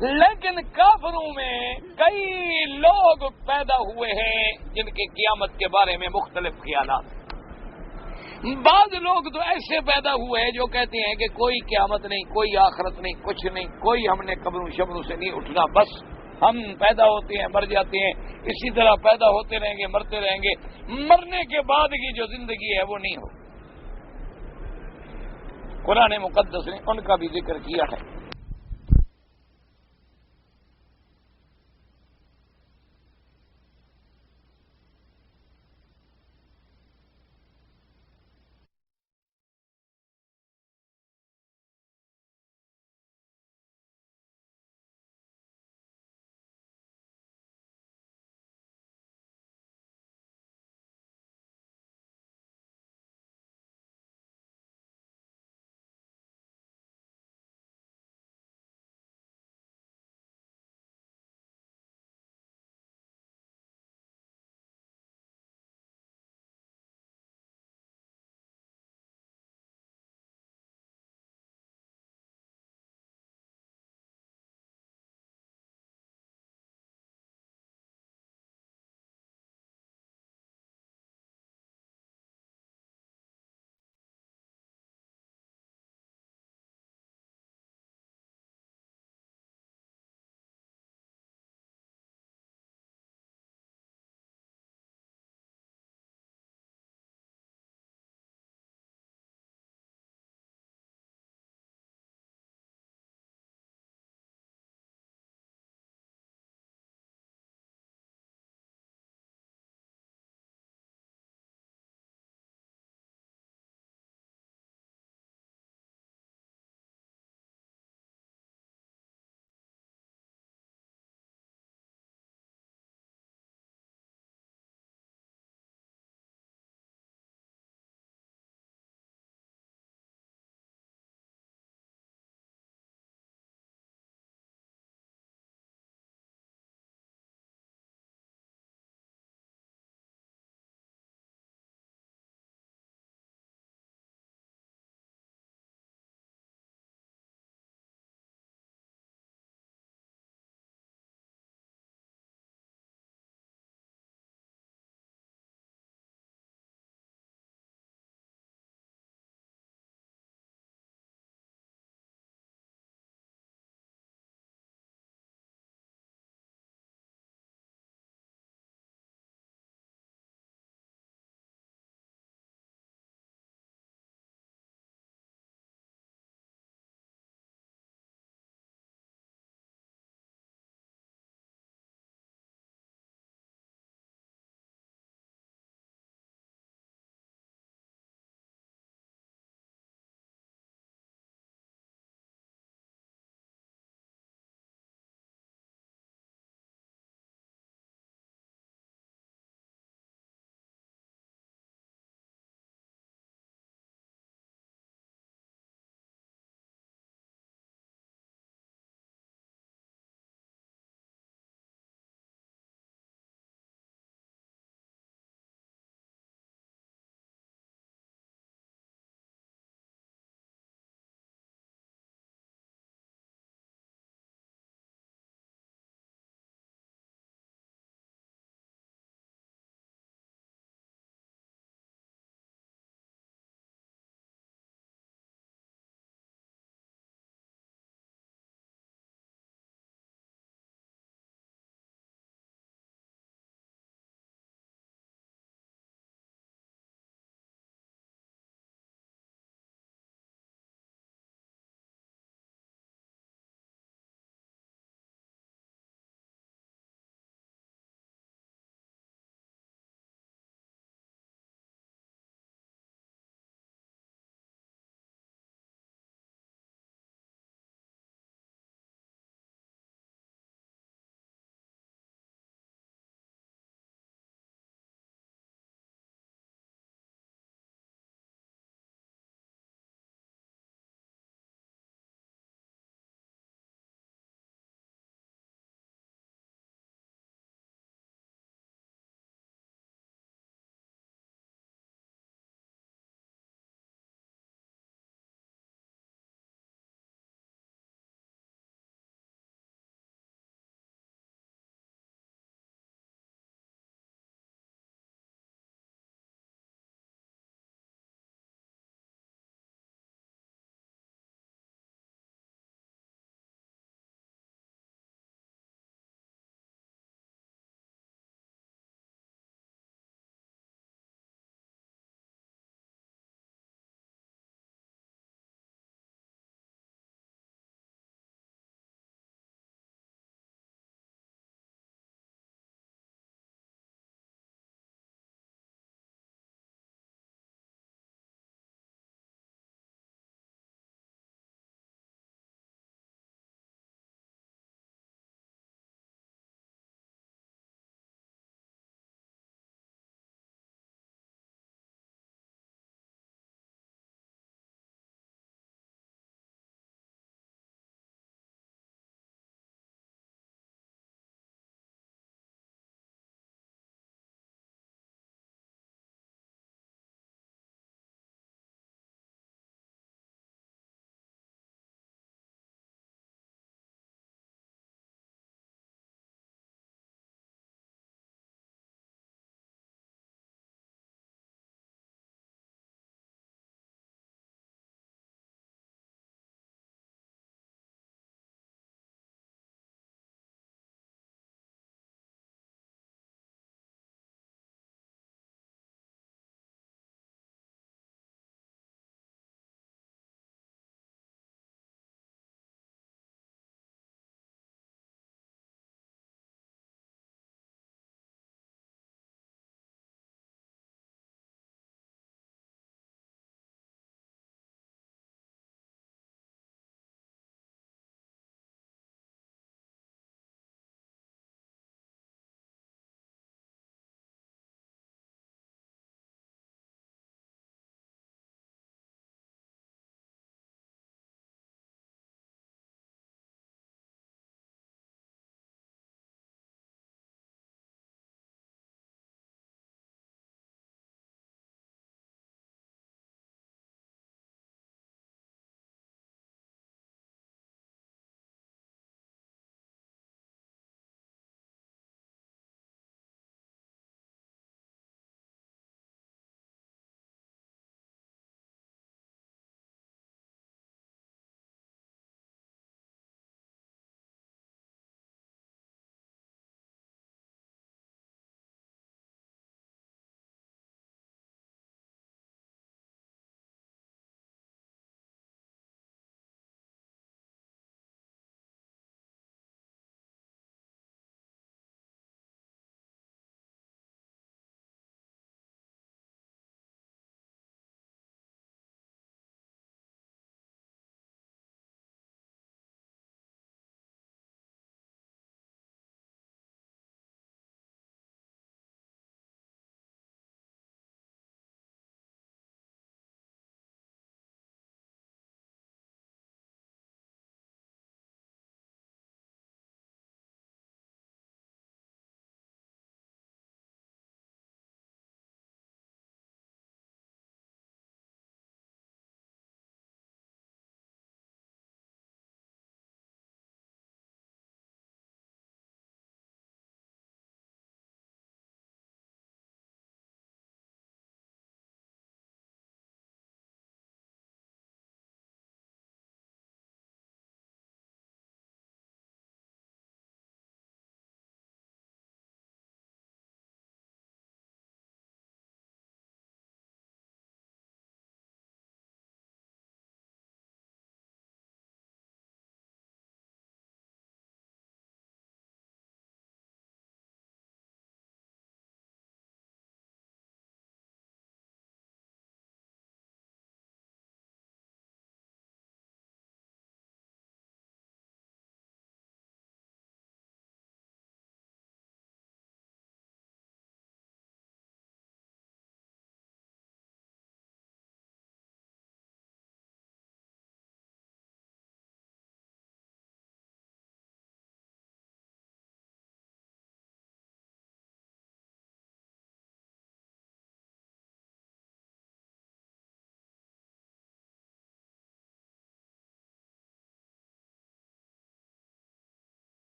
لیکن کافروں میں کئی لوگ پیدا ہوئے ہیں جن کے قیامت کے بارے میں مختلف خیالات. بعض لوگ تو ایسے پیدا ہوئے ہیں جو کہتے ہیں کہ کوئی قیامت نہیں، کوئی آخرت نہیں، کچھ نہیں، کوئی ہم نے قبروں شبروں سے نہیں اٹھنا، بس ہم پیدا ہوتے ہیں مر جاتے ہیں، اسی طرح پیدا ہوتے رہیں گے مرتے رہیں گے، مرنے کے بعد کی جو زندگی ہے وہ نہیں ہو. قرآن مقدس نے ان کا بھی ذکر کیا ہے.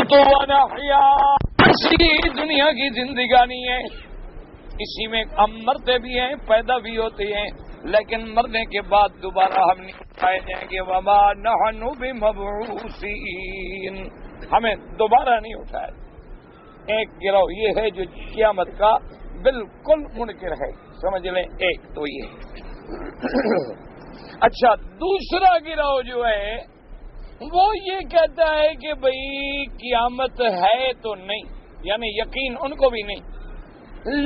نموت ونحیا، اسی دنیا کی زندگانی ہے، اسی میں ہم مرتے بھی ہیں، پیدا بھی ہوتے ہیں، لیکن مرنے کے بعد دوبارہ ہم نہیں اٹھائے جائیں گے۔ وما نحن بمبعوثین، ہمیں دوبارہ نہیں اٹھایا۔ ایک گروہ یہ ہے جو قیامت کا بالکل منکر ہے، سمجھ لیں، ایک تو یہ ہے۔ اچھا، دوسرا گروہ جو ہے وہ یہ کہتا ہے کہ بھئی قیامت ہے تو نہیں، یعنی یقین ان کو بھی نہیں،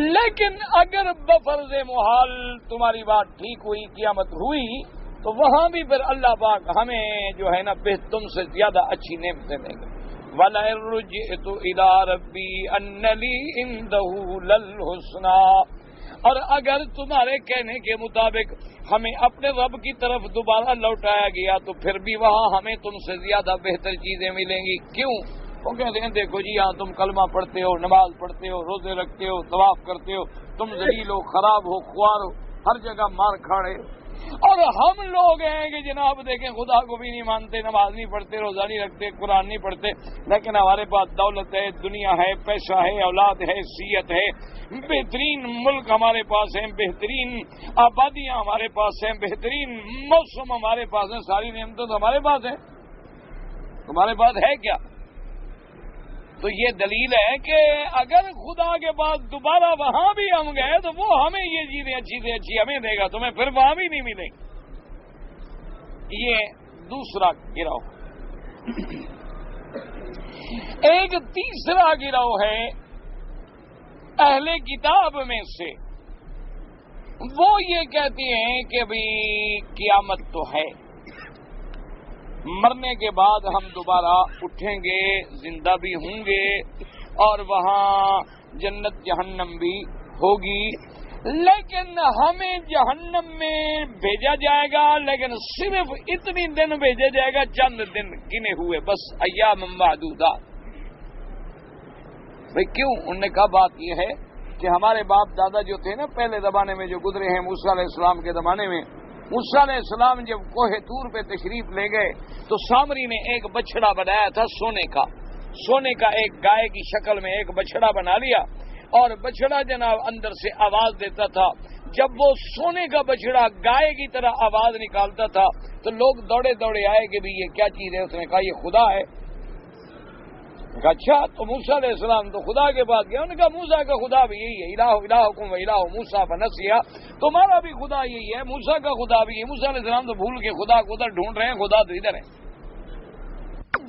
لیکن اگر بفرض محال تمہاری بات ٹھیک ہوئی، قیامت ہوئی، تو وہاں بھی پھر اللہ پاک ہمیں جو ہے نا تم سے زیادہ اچھی نعمتیں دیں گے۔ وَلَئِن رُجِعْتُ إِلَىٰ رَبِّي أَنَّ لِي عِندَهُ لَلْحُسْنَىٰ، اور اگر تمہارے کہنے کے مطابق ہمیں اپنے رب کی طرف دوبارہ لوٹایا گیا تو پھر بھی وہاں ہمیں تم سے زیادہ بہتر چیزیں ملیں گی۔ کیوں؟ وہ کہتے ہیں دیکھو جی، یہاں تم کلمہ پڑھتے ہو، نماز پڑھتے ہو، روزے رکھتے ہو، طواف کرتے ہو، تم ذلیل ہو، خراب ہو، خوار ہو، ہر جگہ مار کھاڑے، اور ہم لوگ ہیں کہ جناب دیکھیں خدا کو بھی نہیں مانتے، نماز نہیں پڑھتے، روزہ نہیں رکھتے، قرآن نہیں پڑھتے، لیکن ہمارے پاس دولت ہے، دنیا ہے، پیسہ ہے، اولاد ہے، حیثیت ہے، بہترین ملک ہمارے پاس ہے، بہترین آبادیاں ہمارے پاس ہیں، بہترین موسم ہمارے پاس ہیں، ساری نعمتیں تو ہمارے پاس ہیں، تمہارے پاس ہے کیا؟ تو یہ دلیل ہے کہ اگر خدا کے پاس دوبارہ وہاں بھی ہم گئے تو وہ ہمیں یہ چیزیں اچھی سے اچھی ہمیں دے گا، تمہیں پھر وہاں بھی نہیں ملیں گی۔ یہ دوسرا گروہ۔ ایک تیسرا گروہ ہے اہل کتاب میں سے، وہ یہ کہتے ہیں کہ بھئی قیامت تو ہے، مرنے کے بعد ہم دوبارہ اٹھیں گے، زندہ بھی ہوں گے، اور وہاں جنت جہنم بھی ہوگی، لیکن ہمیں جہنم میں بھیجا جائے گا، لیکن صرف اتنی دن بھیجا جائے گا، چند دن گنے ہوئے، بس ایام معدودات۔ بھئی کیوں؟ انہوں نے کہا بات یہ ہے کہ ہمارے باپ دادا جو تھے نا پہلے زمانے میں جو گزرے ہیں، موسیٰ علیہ السلام کے زمانے میں، موسیٰ علیہ السلام جب کوہ طور پہ تشریف لے گئے تو سامری نے ایک بچڑا بنایا تھا سونے کا ایک گائے کی شکل میں ایک بچڑا بنا لیا، اور بچڑا جناب اندر سے آواز دیتا تھا۔ جب وہ سونے کا بچڑا گائے کی طرح آواز نکالتا تھا تو لوگ دوڑے دوڑے آئے کہ بھی یہ کیا چیز ہے؟ اس نے کہا یہ خدا ہے۔ کہا اچھا، تو موسیٰ علیہ السلام تو خدا کے پاس گیا، انہوں نے کہا موسیٰ کا خدا بھی یہی ہے، الہکم و الہ موسیٰ فنسیٰ، تمہارا بھی خدا یہی ہے، موسیٰ کا خدا بھی ہے۔ موسیٰ علیہ السلام تو بھول کے خدا کو ادھر ڈھونڈ رہے ہیں، خدا تو ادھر ہے۔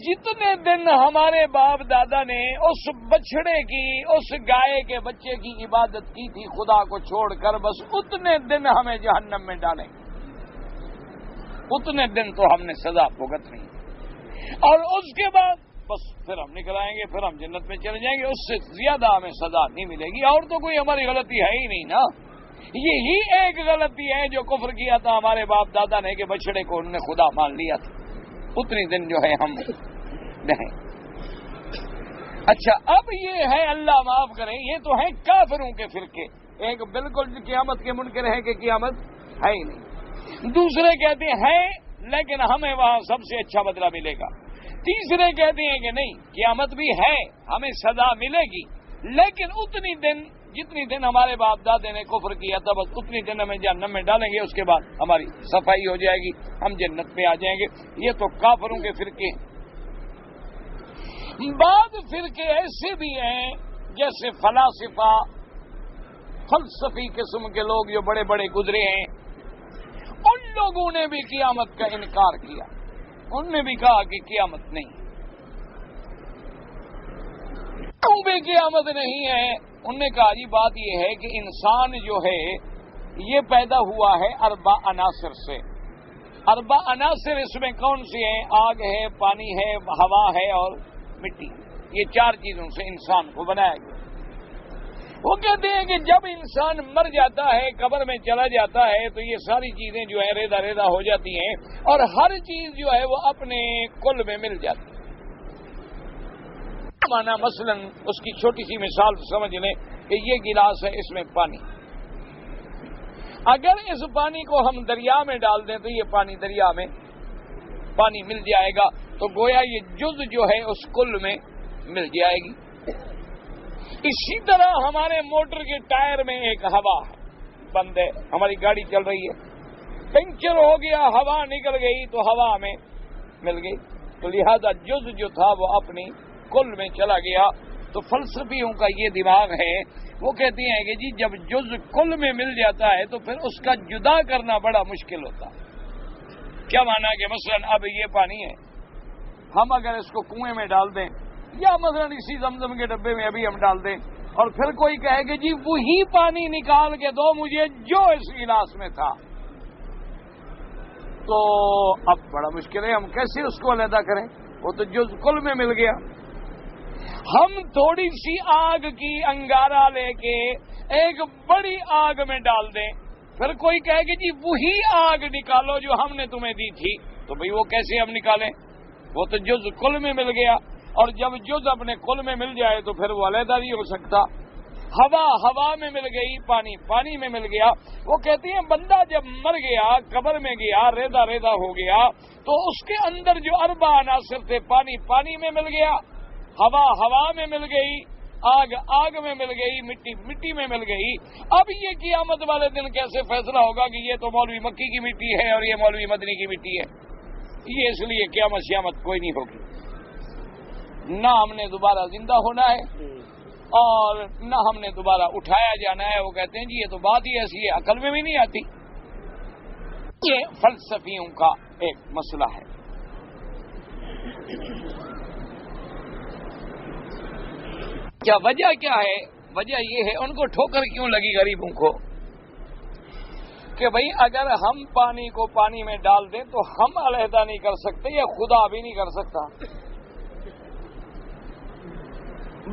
جتنے دن ہمارے باپ دادا نے اس بچڑے کی، اس گائے کے بچے کی عبادت کی تھی خدا کو چھوڑ کر، بس اتنے دن ہمیں جہنم میں ڈالیں، اتنے دن تو ہم نے سزا بھگتنی، اور اس کے بعد بس پھر ہم نکل آئیں گے، پھر ہم جنت میں چلے جائیں گے، اس سے زیادہ ہمیں سزا نہیں ملے گی۔ اور تو کوئی ہماری غلطی ہے ہی نہیں نا، یہی ایک غلطی ہے جو کفر کیا تھا ہمارے باپ دادا نے کہ بچڑے کو انہوں نے خدا مان لیا تھا، اتنی دن جو ہے ہم نہیں۔ اچھا، اب یہ ہے، اللہ معاف کریں، یہ تو ہیں کافروں کے فرقے، ایک بالکل قیامت کے منکر ہے کہ قیامت ہے ہی نہیں، دوسرے کہتے ہیں لیکن ہمیں وہاں سب سے اچھا بدلہ ملے گا، تیسرے کہتے ہیں کہ نہیں، قیامت بھی ہے، ہمیں سزا ملے گی، لیکن اتنی دن جتنی دن ہمارے باپ دادے نے کفر کیا تھا بس اتنی دن ہمیں جہنم میں ڈالیں گے، اس کے بعد ہماری صفائی ہو جائے گی، ہم جنت میں آ جائیں گے۔ یہ تو کافروں کے فرقے ہیں۔ بعض فرقے ایسے بھی ہیں جیسے فلاسفہ، فلسفی قسم کے لوگ جو بڑے بڑے گزرے ہیں، ان لوگوں نے بھی قیامت کا انکار کیا، انہوں نے بھی کہا کہ قیامت نہیں، کیوں بھی قیامت نہیں ہے؟ انہوں نے کہا جی بات یہ ہے کہ انسان جو ہے یہ پیدا ہوا ہے اربع عناصر سے۔ اربع عناصر اس میں کون سی ہیں؟ آگ ہے، پانی ہے، ہوا ہے اور مٹی، یہ چار چیزوں سے انسان کو بنایا گیا۔ وہ کہتے ہیں کہ جب انسان مر جاتا ہے، قبر میں چلا جاتا ہے، تو یہ ساری چیزیں جو ہے ریزہ ریزہ ہو جاتی ہیں، اور ہر چیز جو ہے وہ اپنے کل میں مل جاتی ہے۔ مانا مثلا اس کی چھوٹی سی مثال سمجھ لیں کہ یہ گلاس ہے، اس میں پانی، اگر اس پانی کو ہم دریا میں ڈال دیں تو یہ پانی دریا میں پانی مل جائے گا، تو گویا یہ جز جو ہے اس کل میں مل جائے گی۔ اسی طرح ہمارے موٹر کے ٹائر میں ایک ہوا بند ہے، ہماری گاڑی چل رہی ہے، پنکچر ہو گیا، ہوا نکل گئی تو ہوا ہمیں مل گئی، تو لہذا جز جو تھا وہ اپنی کل میں چلا گیا۔ تو فلسفیوں کا یہ دماغ ہے، وہ کہتے ہیں کہ جی جب جز کل میں مل جاتا ہے تو پھر اس کا جدا کرنا بڑا مشکل ہوتا ہے۔ کیا مانا کہ مثلا اب یہ پانی ہے، ہم اگر اس کو کنویں میں ڈال دیں یا مثلا اسی زمزم کے ڈبے میں ابھی ہم ڈال دیں اور پھر کوئی کہے کہ جی وہی پانی نکال کے دو مجھے جو اس گلاس میں تھا، تو اب بڑا مشکل ہے، ہم کیسے اس کو علیحدہ کریں؟ وہ تو جز کل میں مل گیا۔ ہم تھوڑی سی آگ کی انگارہ لے کے ایک بڑی آگ میں ڈال دیں، پھر کوئی کہے کہ جی وہی آگ نکالو جو ہم نے تمہیں دی تھی، تو بھئی وہ کیسے ہم نکالیں؟ وہ تو جز کل میں مل گیا، اور جب جز اپنے کل میں مل جائے تو پھر وہ علیحدہ نہیں ہو سکتا۔ ہوا میں مل گئی، پانی میں مل گیا۔ وہ کہتے ہیں بندہ جب مر گیا، قبر میں گیا، ریدا ہو گیا، تو اس کے اندر جو 4 عناصر تھے، پانی میں مل گیا، ہوا میں مل گئی، آگ میں مل گئی، مٹی میں مل گئی۔ اب یہ قیامت والے دن کیسے فیصلہ ہوگا کہ یہ تو مولوی مکی کی مٹی ہے اور یہ مولوی مدنی کی مٹی ہے؟ یہ اس لیے قیامت کوئی نہیں ہوگی، نہ ہم نے دوبارہ زندہ ہونا ہے اور نہ ہم نے دوبارہ اٹھایا جانا ہے۔ وہ کہتے ہیں جی یہ تو بات ہی ایسی ہے، عقل میں بھی نہیں آتی۔ یہ فلسفیوں کا ایک مسئلہ ہے۔ کیا وجہ کیا ہے؟ وجہ یہ ہے، ان کو ٹھوکر کیوں لگی غریبوں کو کہ بھئی اگر ہم پانی کو پانی میں ڈال دیں تو ہم علیحدہ نہیں کر سکتے، یا خدا بھی نہیں کر سکتا۔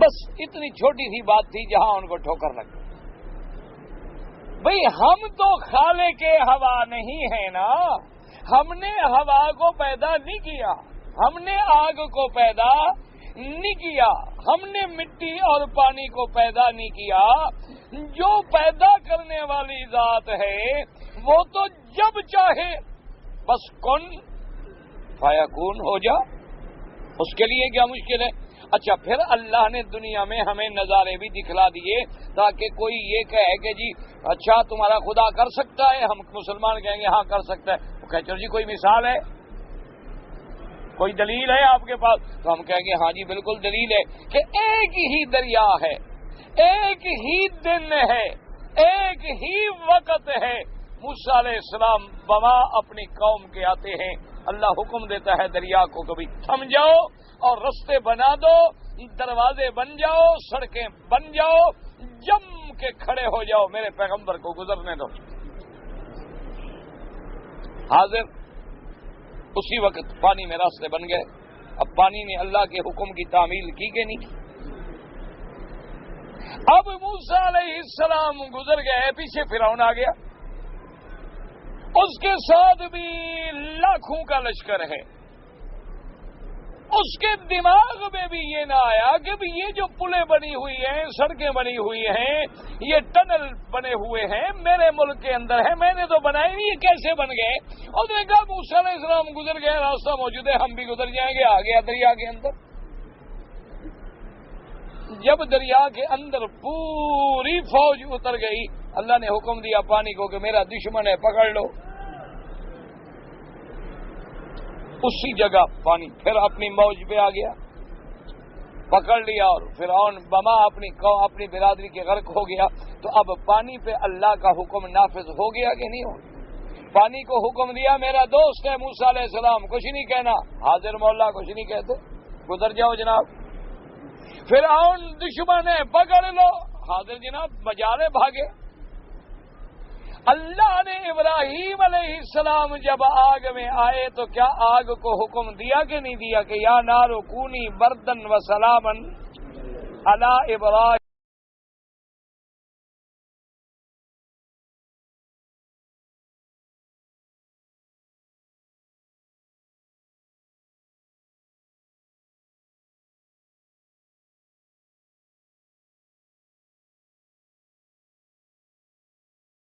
بس اتنی چھوٹی سی بات تھی جہاں ان کو ٹھوکر لگ گئی۔ بھئی ہم تو خالق ہوا نہیں ہے نا، ہم نے ہوا کو پیدا نہیں کیا، ہم نے آگ کو پیدا نہیں کیا، ہم نے مٹی اور پانی کو پیدا نہیں کیا۔ جو پیدا کرنے والی ذات ہے وہ تو جب چاہے بس کن فیکون ہو جا، اس کے لیے کیا مشکل ہے؟ اچھا پھر اللہ نے دنیا میں ہمیں نظارے بھی دکھلا دیے تاکہ کوئی یہ کہے کہ جی اچھا تمہارا خدا کر سکتا ہے، ہم مسلمان کہیں گے ہاں کر سکتا ہے، وہ کہتے ہیں جی کوئی مثال ہے، کوئی دلیل ہے آپ کے پاس؟ تو ہم کہیں گے ہاں جی بالکل دلیل ہے کہ ایک ہی دریا ہے، ایک ہی دن ہے، ایک ہی وقت ہے۔ موسیٰ علیہ السلام بما اپنی قوم کے آتے ہیں، اللہ حکم دیتا ہے دریا کو کبھی تھم جاؤ اور رستے بنا دو، دروازے بن جاؤ، سڑکیں بن جاؤ، جم کے کھڑے ہو جاؤ، میرے پیغمبر کو گزرنے دو۔ حاضر اسی وقت پانی میں راستے بن گئے۔ اب پانی نے اللہ کے حکم کی تعمیل کی کہ نہیں کی؟ اب موسیٰ علیہ السلام گزر گئے، پیچھے فرعون آ گیا، اس کے ساتھ بھی لاکھوں کا لشکر ہے۔ اس کے دماغ میں بھی یہ نہ آیا کہ بھی یہ جو پلیں بنی ہوئی ہیں، سڑکیں بنی ہوئی ہیں، یہ ٹنل بنے ہوئے ہیں، میرے ملک کے اندر ہے، میں نے تو بنائے نہیں، یہ کیسے بن گئے؟ اور نے کہا موسیٰ علیہ السلام گزر گئے، راستہ موجود ہے، ہم بھی گزر جائیں گے۔ آ گیا دریا کے اندر۔ جب دریا کے اندر پوری فوج اتر گئی، اللہ نے حکم دیا پانی کو کہ میرا دشمن ہے، پکڑ لو۔ اسی جگہ پانی پھر اپنی موج پہ آ گیا، پکڑ لیا، اور فرعون بما اپنی برادری کے غرق ہو گیا۔ تو اب پانی پہ اللہ کا حکم نافذ ہو گیا کہ نہیں ہو گیا؟ پانی کو حکم دیا میرا دوست ہے موسیٰ علیہ السلام، کچھ نہیں کہنا، حاضر مولا کچھ نہیں کہتے، گزر جاؤ جناب۔ فرعون دشمن ہے، پکڑ لو، حاضر جناب، بجارے بھاگے۔ اللہ نے ابراہیم علیہ السلام جب آگ میں آئے تو کیا آگ کو حکم دیا کہ نہیں دیا کہ یا نار کونی بردن و سلاما علی ابراہیم؟